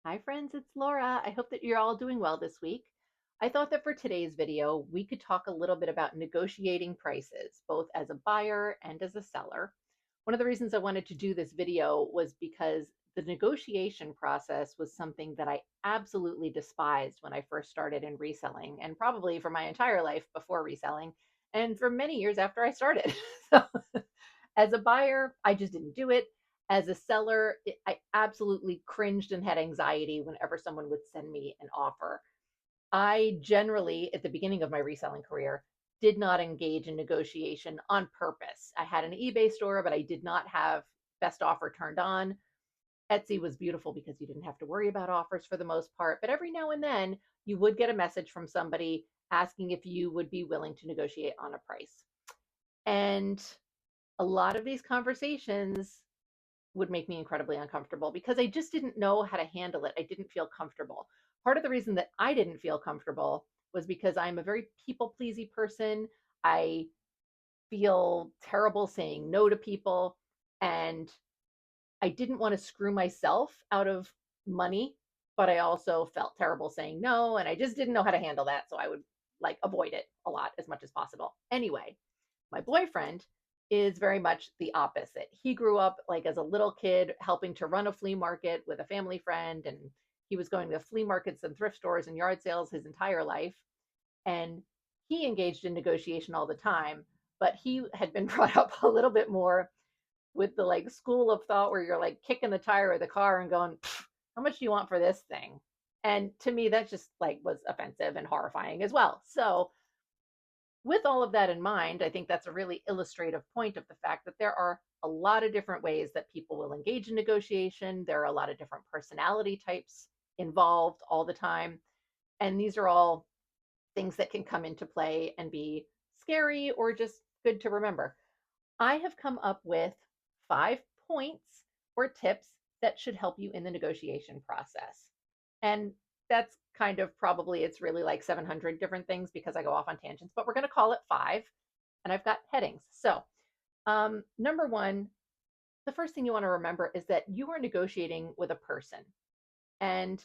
Hi friends, it's Laura. I hope that you're all doing well this week. I thought that for today's video, we could talk a little bit about negotiating prices, both as a buyer and as a seller. One of the reasons I wanted to do this video was because the negotiation process was something that I absolutely despised when I first started in reselling, and probably for my entire life before reselling, and for many years after I started. So as a buyer, I just didn't do it. As a seller, I absolutely cringed and had anxiety whenever someone would send me an offer. I generally, at the beginning of my reselling career, did not engage in negotiation on purpose. I had an eBay store, but I did not have best offer turned on. Etsy was beautiful because you didn't have to worry about offers for the most part. But every now and then, you would get a message from somebody asking if you would be willing to negotiate on a price. And a lot of these conversations would make me incredibly uncomfortable because I just didn't know how to handle it. I didn't feel comfortable. Part of the reason that I didn't feel comfortable was because I'm a very people pleasy person. I feel terrible saying no to people, and I didn't want to screw myself out of money, but I also felt terrible saying no, and I just didn't know how to handle that, so I would like avoid it a lot as much as possible. Anyway, my boyfriend is very much the opposite. He grew up like as a little kid helping to run a flea market with a family friend, and he was going to flea markets and thrift stores and yard sales his entire life. And he engaged in negotiation all the time, but he had been brought up a little bit more with the like school of thought where you're like kicking the tire of the car and going, how much do you want for this thing? And to me, that just like was offensive and horrifying as well. So with all of that in mind, I think that's a really illustrative point of the fact that there are a lot of different ways that people will engage in negotiation. There are a lot of different personality types involved all the time. And these are all things that can come into play and be scary or just good to remember. I have come up with 5 points or tips that should help you in the negotiation process. And that's kind of probably, it's really like 700 different things because I go off on tangents, but we're going to call it five. And I've got headings. So, number one, the first thing you want to remember is that you are negotiating with a person. And,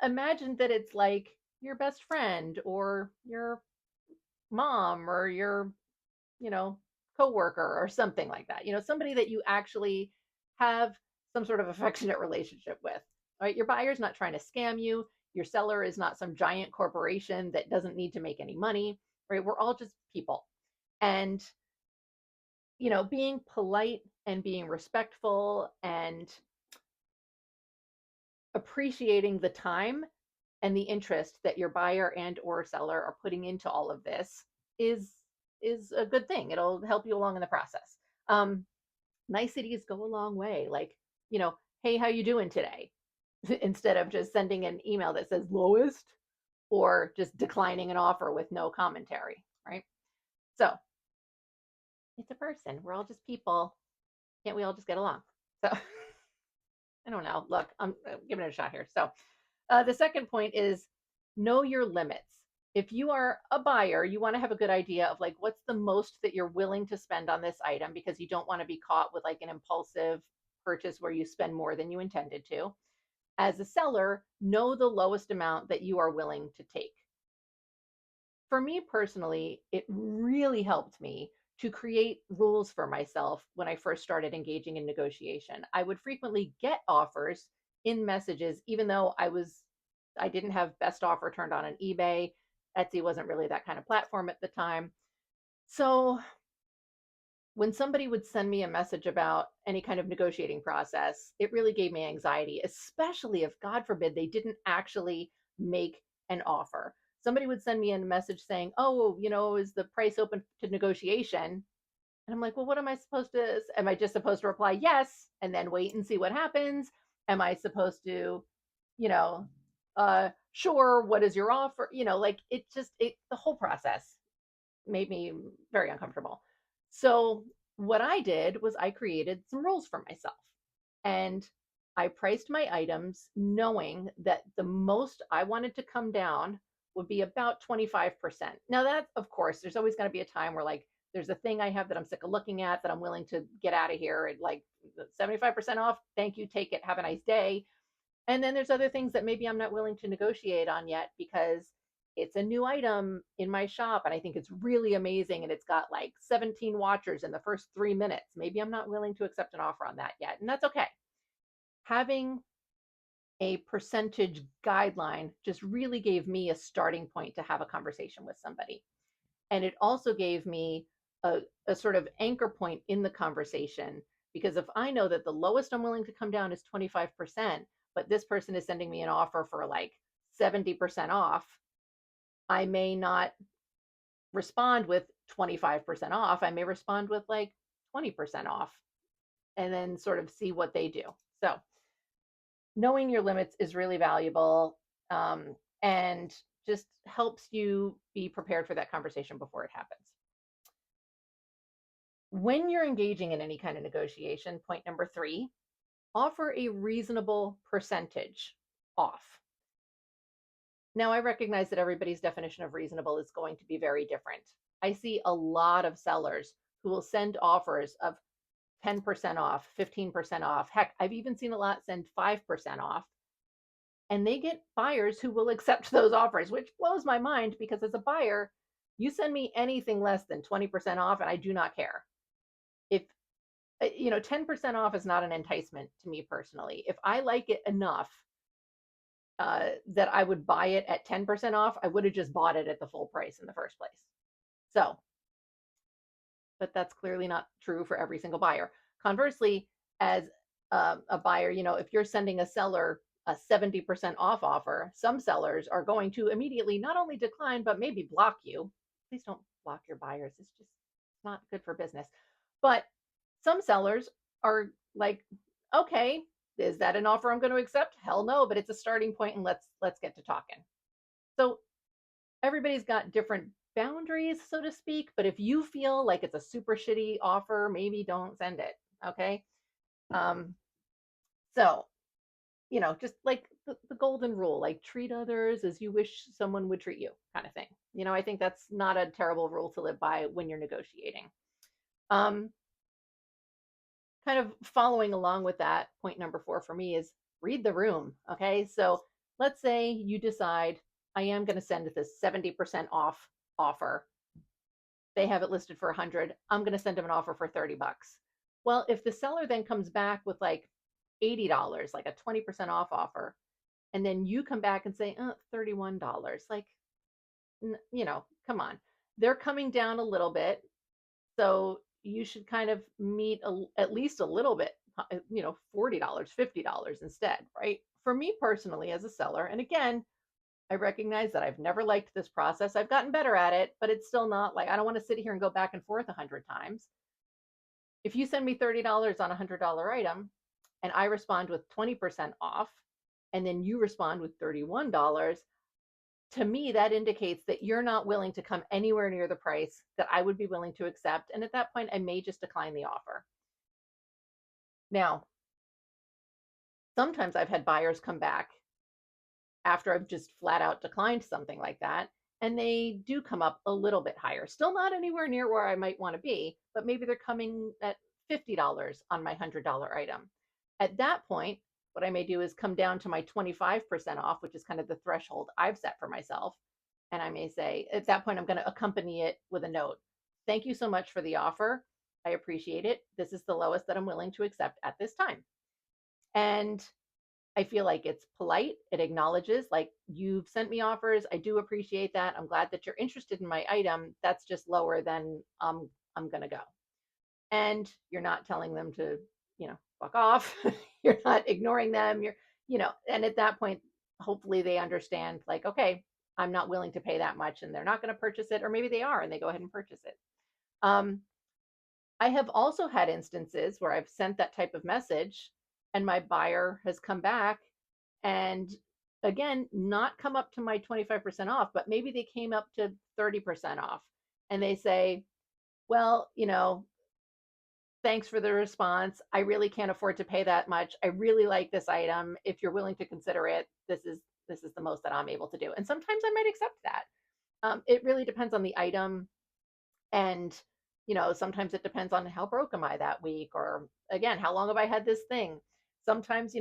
imagine that it's like your best friend or your mom or your you know, coworker or something like that. Somebody that you actually have some sort of affectionate relationship with. Right? Your buyer's not trying to scam you. Your seller is not some giant corporation that doesn't need to make any money. Right? We're all just people. And being polite and being respectful and appreciating the time and the interest that your buyer and or seller are putting into all of this is is a good thing. It'll help you along in the process. Um, Niceties go a long way. Like, hey, how you doing today? Instead of just sending an email that says lowest or just declining an offer with no commentary, right? So it's a person. We're all just people. Can't we all just get along? So I don't know. Look, I'm giving it a shot here. So the second point is know your limits. If you are a buyer, you want to have a good idea of like what's the most that you're willing to spend on this item because you don't want to be caught with like an impulsive purchase where you spend more than you intended to. As a seller, know the lowest amount that you are willing to take. For me personally, it really helped me to create rules for myself when I first started engaging in negotiation. I would frequently get offers in messages, even though I didn't have best offer turned on eBay. Etsy wasn't really that kind of platform at the time. So when somebody would send me a message about any kind of negotiating process, it really gave me anxiety, especially if, God forbid, they didn't actually make an offer. Somebody would send me a message saying, oh, is the price open to negotiation? And I'm like, well, what am I supposed to? Am I just supposed to reply yes and then wait and see what happens? Am I supposed to, you know, sure, what is your offer? Like the whole process made me very uncomfortable. So what I did was I created some rules for myself. And I priced my items knowing that the most I wanted to come down would be about 25%. Now, that, of course, there's always going to be a time where, like, there's a thing I have that I'm sick of looking at that I'm willing to get out of here at like 75% off. Thank you. Take it. Have a nice day. And then there's other things that maybe I'm not willing to negotiate on yet because it's a new item in my shop and I think it's really amazing and it's got like 17 watchers in the first 3 minutes. Maybe I'm not willing to accept an offer on that yet. And that's okay. Having a percentage guideline just really gave me a starting point to have a conversation with somebody. And it also gave me a sort of anchor point in the conversation because if I know that the lowest I'm willing to come down is 25%, but this person is sending me an offer for like 70% off, I may not respond with 25% off. I may respond with like 20% off and then sort of see what they do. So, knowing your limits is really valuable, and just helps you be prepared for that conversation before it happens. When you're engaging in any kind of negotiation, point number 3, offer a reasonable percentage off. Now, I recognize that everybody's definition of reasonable is going to be very different. I see a lot of sellers who will send offers of 10% off, 15% off. Heck, I've even seen a lot send 5% off. And they get buyers who will accept those offers, which blows my mind because as a buyer, you send me anything less than 20% off and I do not care. If 10% off is not an enticement to me personally. If I like it enough that I would buy it at 10% off, I would have just bought it at the full price in the first place. So, but that's clearly not true for every single buyer. Conversely, as a buyer, if you're sending a seller a 70% off offer, some sellers are going to immediately not only decline, but maybe block you. Please don't block your buyers. It's just not good for business. But some sellers are like, okay, is that an offer I'm going to accept? Hell no, but it's a starting point and let's get to talking. So everybody's got different boundaries, so to speak, but if you feel like it's a super shitty offer, maybe don't send it. Okay. So, just like the golden rule, like treat others as you wish someone would treat you, kind of thing. I think that's not a terrible rule to live by when you're negotiating. Um, Kind of following along with that, point number 4 for me is read the room. Okay. So let's say you decide I am going to send this 70% off offer. They have it listed for 100. I'm going to send them an offer for $30. Well, if the seller then comes back with like $80, like a 20% off offer, and then you come back and say, $31, like, come on. They're coming down a little bit. So you should kind of meet at least a little bit, $40, $50 instead, right? For me personally, as a seller, and again, I recognize that I've never liked this process. I've gotten better at it, but it's still not like I don't want to sit here and go back and forth 100 times. If you send me $30 on a $100 item and I respond with 20% off, and then you respond with $31, to me, that indicates that you're not willing to come anywhere near the price that I would be willing to accept. And at that point, I may just decline the offer. Now, sometimes I've had buyers come back after I've just flat out declined something like that, and they do come up a little bit higher. Still not anywhere near where I might want to be, but maybe they're coming at $50 on my $100 item. At that point, what I may do is come down to my 25% off, which is kind of the threshold I've set for myself. And I may say, at that point, I'm going to accompany it with a note. Thank you so much for the offer. I appreciate it. This is the lowest that I'm willing to accept at this time. And I feel like it's polite. It acknowledges, like, you've sent me offers. I do appreciate that. I'm glad that you're interested in my item. That's just lower than I'm going to go. And you're not telling them to, fuck off. You're not ignoring them. And at that point, hopefully they understand, like, okay, I'm not willing to pay that much and they're not going to purchase it. Or maybe they are and they go ahead and purchase it. I have also had instances where I've sent that type of message and my buyer has come back and again, not come up to my 25% off, but maybe they came up to 30% off and they say, well, thanks for the response. I really can't afford to pay that much. I really like this item. If you're willing to consider it, this is the most that I'm able to do. And sometimes I might accept that. It really depends on the item. And, sometimes it depends on how broke am I that week, or again, how long have I had this thing? Sometimes,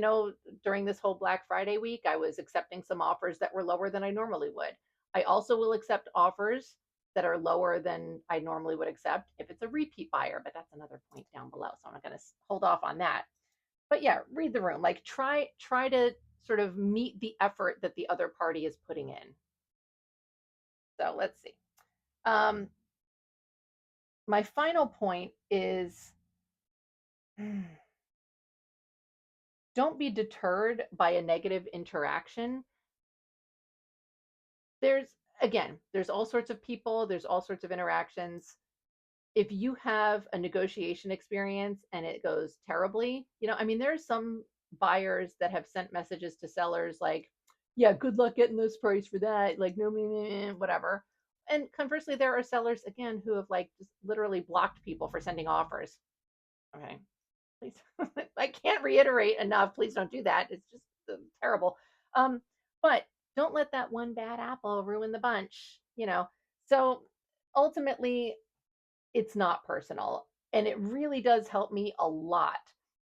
during this whole Black Friday week, I was accepting some offers that were lower than I normally would. I also will accept offers that are lower than I normally would accept if it's a repeat buyer, but that's another point down below. So I'm not going to hold off on that. But yeah, read the room. Like try to sort of meet the effort that the other party is putting in. So let's see. Um, my final point is don't be deterred by a negative interaction. There's all sorts of people, there's all sorts of interactions. If you have a negotiation experience and it goes terribly, I mean, there's some buyers that have sent messages to sellers like, yeah, good luck getting this price for that, like, no, whatever. And conversely, there are sellers again who have like just literally blocked people for sending offers. Okay, please. I can't reiterate enough, please don't do that. It's just terrible. um but don't let that one bad apple ruin the bunch. So ultimately, it's not personal. And it really does help me a lot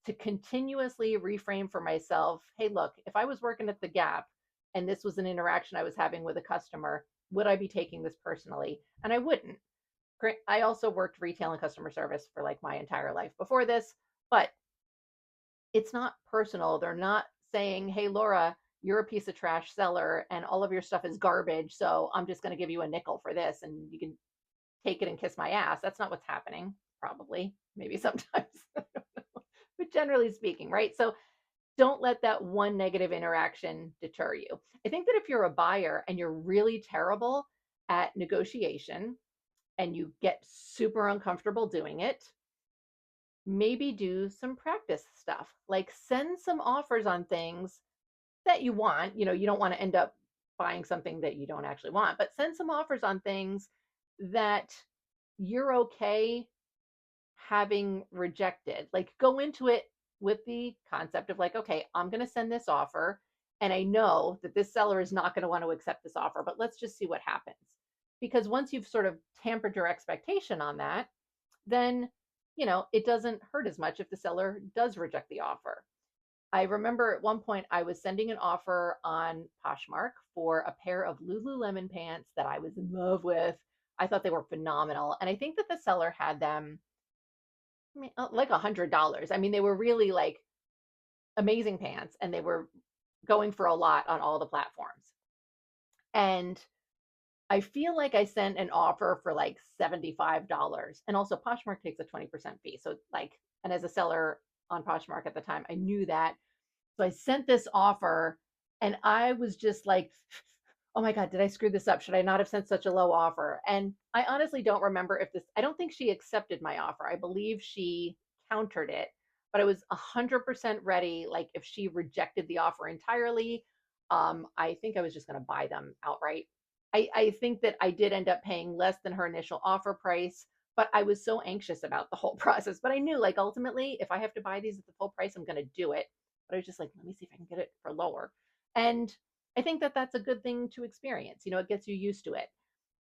to continuously reframe for myself, hey, look, if I was working at the Gap and this was an interaction I was having with a customer, would I be taking this personally? And I wouldn't. I also worked retail and customer service for like my entire life before this, but it's not personal. They're not saying, hey, Laura, you're a piece of trash seller and all of your stuff is garbage. So I'm just going to give you a nickel for this and you can take it and kiss my ass. That's not what's happening. Probably, maybe sometimes, but generally speaking, right? So don't let that one negative interaction deter you. I think that if you're a buyer and you're really terrible at negotiation and you get super uncomfortable doing it, maybe do some practice stuff. Like send some offers on things that you want. You don't want to end up buying something that you don't actually want, but send some offers on things that you're okay having rejected. Like go into it with the concept of like, okay, I'm going to send this offer and I know that this seller is not going to want to accept this offer, but let's just see what happens. Because once you've sort of tampered your expectation on that, then, it doesn't hurt as much if the seller does reject the offer. I remember at one point I was sending an offer on Poshmark for a pair of Lululemon pants that I was in love with. I thought they were phenomenal. And I think that the seller had them, I mean, like $100. I mean, they were really like amazing pants and they were going for a lot on all the platforms. And I feel like I sent an offer for like $75. And also Poshmark takes a 20% fee. So like, and as a seller on Poshmark at the time, I knew that. So I sent this offer and I was just like, oh my God, did I screw this up? Should I not have sent such a low offer? And I honestly don't remember I don't think she accepted my offer. I believe she countered it, but I was 100% ready. Like if she rejected the offer entirely, I think I was just going to buy them outright. I think that I did end up paying less than her initial offer price, but I was so anxious about the whole process. But I knew like ultimately, if I have to buy these at the full price, I'm going to do it. But I was just like, let me see if I can get it for lower. And I think that that's a good thing to experience. It gets you used to it.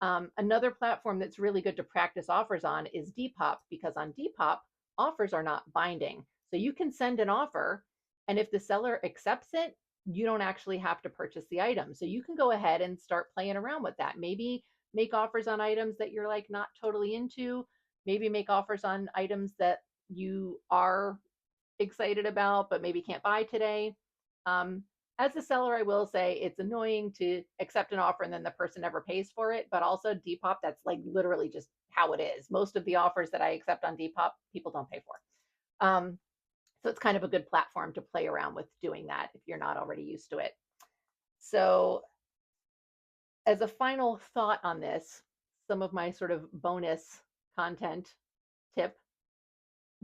Another platform that's really good to practice offers on is Depop, because on Depop, offers are not binding. So you can send an offer, and if the seller accepts it, you don't actually have to purchase the item. So you can go ahead and start playing around with that. Maybe make offers on items that you're like not totally into. Maybe make offers on items that you are excited about, but maybe can't buy today. Um, as a seller, I will say it's annoying to accept an offer and then the person never pays for it. But also Depop, that's like literally just how it is. Most of the offers that I accept on Depop, people don't pay for. So it's kind of a good platform to play around with doing that if you're not already used to it. So as a final thought on this, some of my sort of bonus content tip: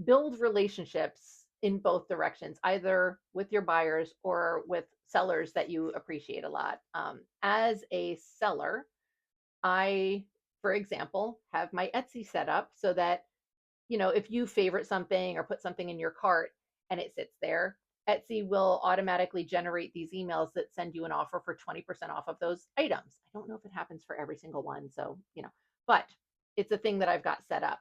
build relationships in both directions, either with your buyers or with sellers that you appreciate a lot. As a seller, I, for example, have my Etsy set up so that, if you favorite something or put something in your cart and it sits there, Etsy will automatically generate these emails that send you an offer for 20% off of those items. I don't know if it happens for every single one. So, but it's a thing that I've got set up.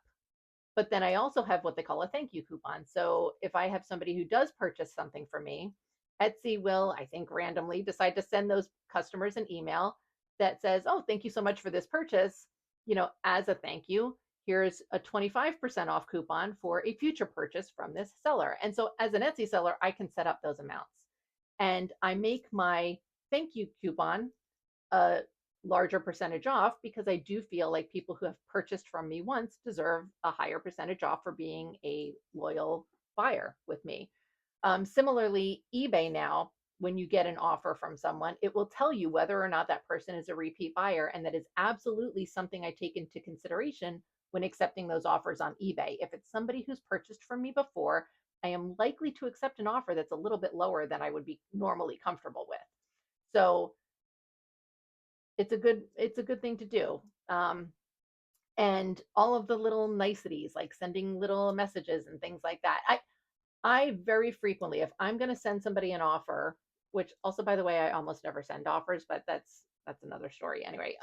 But then I also have what they call a thank you coupon. So if I have somebody who does purchase something from me, Etsy will, I think, randomly decide to send those customers an email that says, "Oh, thank you so much for this purchase. As a thank you, here's a 25% off coupon for a future purchase from this seller." And so as an Etsy seller, I can set up those amounts. And I make my thank you coupon a larger percentage off because I do feel like people who have purchased from me once deserve a higher percentage off for being a loyal buyer with me. Similarly, eBay now, when you get an offer from someone, it will tell you whether or not that person is a repeat buyer. And that is absolutely something I take into consideration when accepting those offers on eBay. If it's somebody who's purchased from me before, I am likely to accept an offer that's a little bit lower than I would be normally comfortable with. So it's a good thing to do. And all of the little niceties like sending little messages and things like that. I very frequently, if I'm going to send somebody an offer, which also, by the way, I almost never send offers, but that's another story anyway.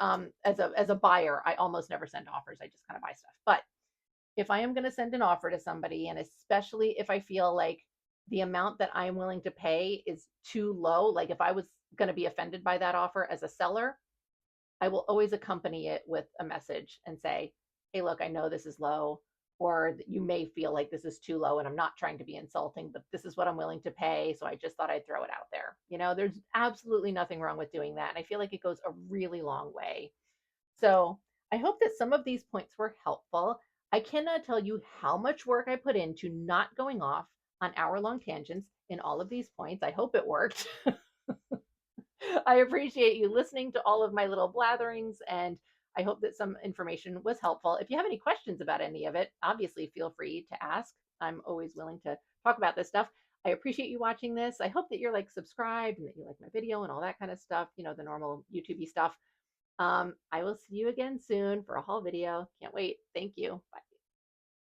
As a buyer, I almost never send offers. I just kind of buy stuff. But if I am going to send an offer to somebody, and especially if I feel like the amount that I'm willing to pay is too low, like if I was going to be offended by that offer as a seller, I will always accompany it with a message and say, "Hey, look, I know this is low, or you may feel like this is too low, and I'm not trying to be insulting, but this is what I'm willing to pay. So I just thought I'd throw it out there." There's absolutely nothing wrong with doing that. And I feel like it goes a really long way. So I hope that some of these points were helpful. I cannot tell you how much work I put into not going off on hour-long tangents in all of these points. I hope it worked. I appreciate you listening to all of my little blatherings, and I hope that some information was helpful. If you have any questions about any of it, obviously feel free to ask. I'm always willing to talk about this stuff. I appreciate you watching this. I hope that you're like subscribed and that you like my video and all that kind of stuff, the normal YouTubey stuff. I will see you again soon for a haul video. Can't wait. Thank you. Bye.